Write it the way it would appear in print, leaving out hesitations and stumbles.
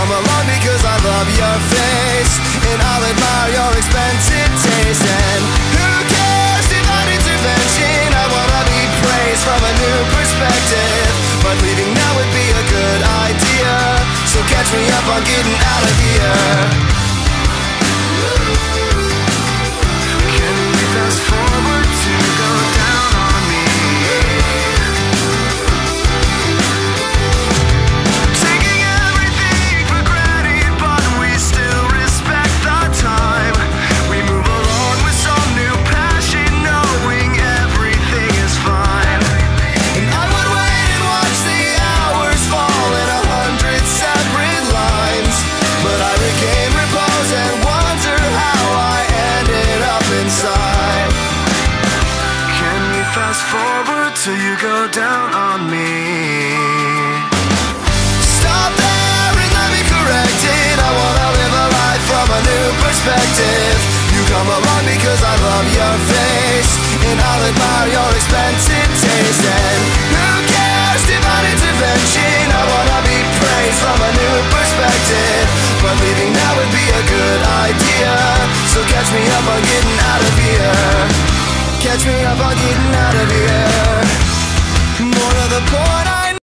come along because I love your face, and I'll admire your expensive taste. And who cares, divine intervention, I wanna be praised from a new perspective. But leaving now would be a good idea, so catch me up on getting out of here. Can we fast forward to go down on me? Taking everything for granted, but we still respect the time. We move along with some new passion, knowing everything is fine. And I would wait and watch the hours fall in 100 separate lines, but I regain repose and wonder how I ended up inside. Can we fast forward till you go down on me? Stop there and let me correct it. I wanna live a life from a new perspective. You come along because I love your face, and I'll admire your expensive taste. And who cares, divine intervention, I wanna be praised from a new perspective. But leaving now would be a good idea, so catch me up on getting out of here. Catch me up on getting out of here. More to the point,